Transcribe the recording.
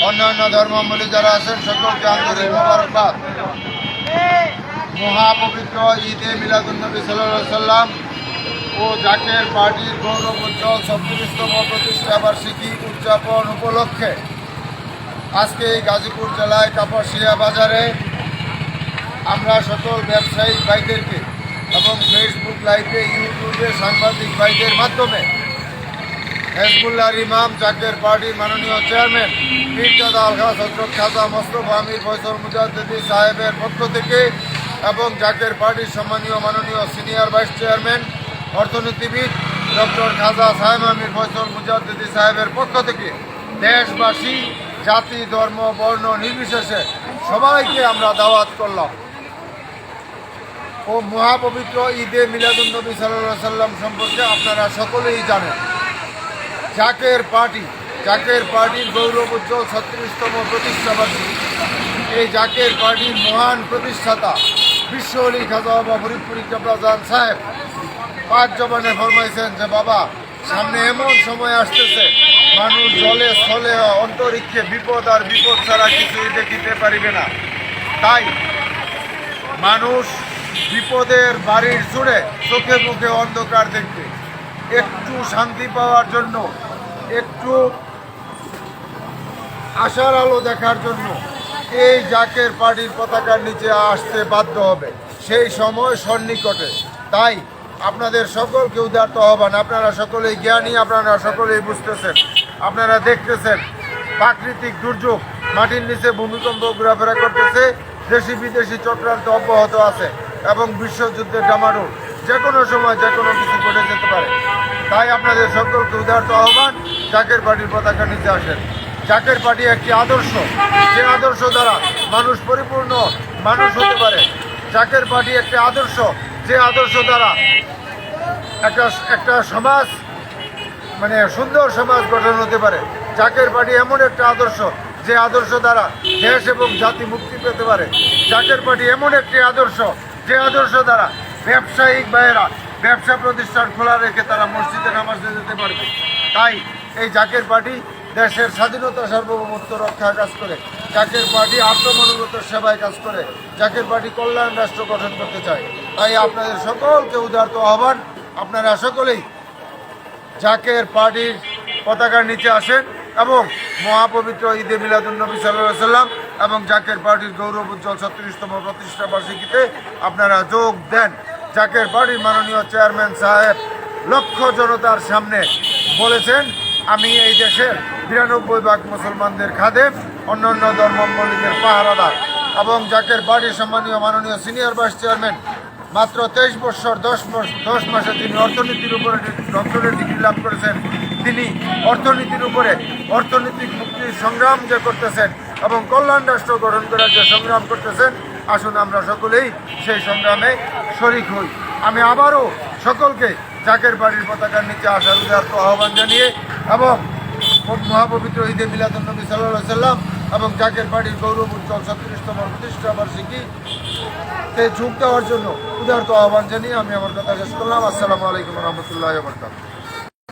অন্যান্য ধর্মাবলী যারা আছেন সকলকে আন্তরিক মোবারকবাদ। মহাপবিত্র ঈদে মিলাদুন্নবী সাল্লাল্লাহু আলাইহি সাল্লাম ও জাকের পার্টির গৌরবোজ্জ্বল 36তম প্রতিষ্ঠা বার্ষিকী উদযাপন উপলক্ষে আজকে এই গাজীপুর জেলায় কাপাসিয়া বাজারে আমরা সকল ব্যবসায়িক ভাইদেরকে এবং ফেসবুক লাইভে ইউটিউবে সাংবাদিক ভাইদের মাধ্যমে হেজবুল্লাহর ইমাম জাকের পার্টির মাননীয় চেয়ারম্যান পীরজাদা আলহাজ হযরত খাজা মোস্তফা আমির ফয়সল মুজাদ্দিদি সাহেবের পক্ষ থেকে এবং জাকের পার্টির সম্মানীয় মাননীয় সিনিয়র ভাইস চেয়ারম্যান অর্থনীতিবিদ ডক্টর খাজা সাহেব আমির ফয়সল মুজাদ্দিদি সাহেবের পক্ষ থেকে দেশবাসী জাতি ধর্ম বর্ণ নির্বিশেষে সবাইকে আমরা দাওয়াত করলাম ও মহাপবিত্র ঈদে মিলাদুন্নবী সাল্লাল্লাহু আলাইহি সাল্লাম সম্পর্কে আপনারা সকলেই জানেন। জাকের পার্টির গৌরবোজ্জ্বল 36তম প্রতিষ্ঠা বার্ষিকী। এই জাকের পার্টির মহান প্রতিষ্ঠাতা বিশ্ব অলি খাজা বাবা ফরিদপুরি কেবলাজান সাহেব পাঁচ জবানে ফরমাইছেন যে বাবা, সামনে এমন সময় আসতেছে মানুষ জলে স্থলে অন্তরিক্ষে বিপদ আর বিপদ ছাড়া কিছুই দেখিতে পারিবে না। তাই মানুষ বিপদের বাড়ির জুড়ে চোখে মুখে অন্ধকার দেখবে, একটু শান্তি পাওয়ার জন্য, একটু আশার আলো দেখার জন্য এই জাকের পার্টির পতাকার নিচে আসতে বাধ্য হবে। সেই সময় সন্নিকটে। তাই আপনাদের সকলকে উদারত আহ্বান, আপনারা সকলেই জ্ঞানী, আপনারা সকলেই বুঝতেছেন, আপনারা দেখতেছেন প্রাকৃতিক দুর্যোগ, মাটির নিচে ভূমিকম্প ঘোরাফেরা করতেছে, দেশি বিদেশি চক্রান্ত অব্যাহত আছে এবং বিশ্বযুদ্ধের ডামাডোল যে কোনো সময় যে কোনো কিছু ঘটে যেতে পারে। তাই আপনাদের সকলকে উদারত আহ্বান, জাকের পার্টির পতাকার নিচে আসেন। জাকের পার্টি একটি আদর্শ, যে আদর্শ দ্বারা মানুষ পরিপূর্ণ মানুষ হতে পারে। জাকের পার্টি একটি আদর্শ, যে আদর্শ দ্বারা একটা সমাজ সুন্দর সমাজ গঠন হতে পারে। জাকের পার্টি এমন একটা আদর্শ, যে আদর্শ দ্বারা দেশ এবং জাতি মুক্তি পেতে পারে। জাকের পার্টি এমন একটি আদর্শ, যে আদর্শ দ্বারা ব্যবসায়িক ভাইয়েরা ব্যবসা প্রতিষ্ঠান খোলা রেখে তারা মসজিদে নামাজে যেতে পারবে। তাই এই জাকের পার্টি দেশের স্বাধীনতা সার্বভৌমত্ব রক্ষায় কাজ করে। জাকের পার্টি আত্মমানবতার সেবায় কাজ করে। জাকের পার্টি কল্যাণ রাষ্ট্র গঠন করতে চায়। তাই আপনাদের সকলকে উদারত আহ্বান, আপনারা সকলেই জাকের পার্টির পতাকার নিচে আসেন এবং মহাপবিত্র ঈদে মিলাদুন্নবী সাল্লাল্লাহু আলাইহি সাল্লাম এবং জাকের পার্টির গৌরবোজ্জ্বল 36তম প্রতিষ্ঠা বার্ষিকীতে আপনারা যোগ দেন। জাকের পার্টির মাননীয় চেয়ারম্যান সাহেব লক্ষ জনতার সামনে বলেছেন, আমি এই দেশের 92 ভাগ মুসলমানদের খাদেম, অন্যান্য ধর্মাবলম্বীদের পাহারাদার। এবং জাকের পার্টির সম্মানীয় মাননীয় সিনিয়র ভাইস চেয়ারম্যান মাত্র 23 বছর 10 মাসে তিনি অর্থনীতির উপরে ডক্টরেট ডিগ্রি লাভ করেছেন। তিনি অর্থনীতির উপরে অর্থনৈতিক মুক্তির সংগ্রাম যে করতেছেন এবং কল্যাণ রাষ্ট্র গঠন করার যে সংগ্রাম করতেছেন, আসুন আমরা সকলেই সেই সংগ্রামে শরিক হই। আমি আবারও সকলকে জাকের পার্টির পতাকার নিচে আসার উদারত আহ্বান জানিয়ে এবং মহাপবিত্র ঈদে মিলাদুন্নবী সাল্লাল্লাহু আলাইহি সাল্লাম এবং জাকের পার্টির গৌরবোজ্জ্বল 36তম প্রতিষ্ঠা বার্ষিকীতে যোগ দেওয়ার জন্য উদারত আহ্বান জানিয়ে আমি আমার কথা শেষ করলাম। আসসালামু আলাইকুম ওয়া রাহমাতুল্লাহি ওয়া বারাকাতুহু।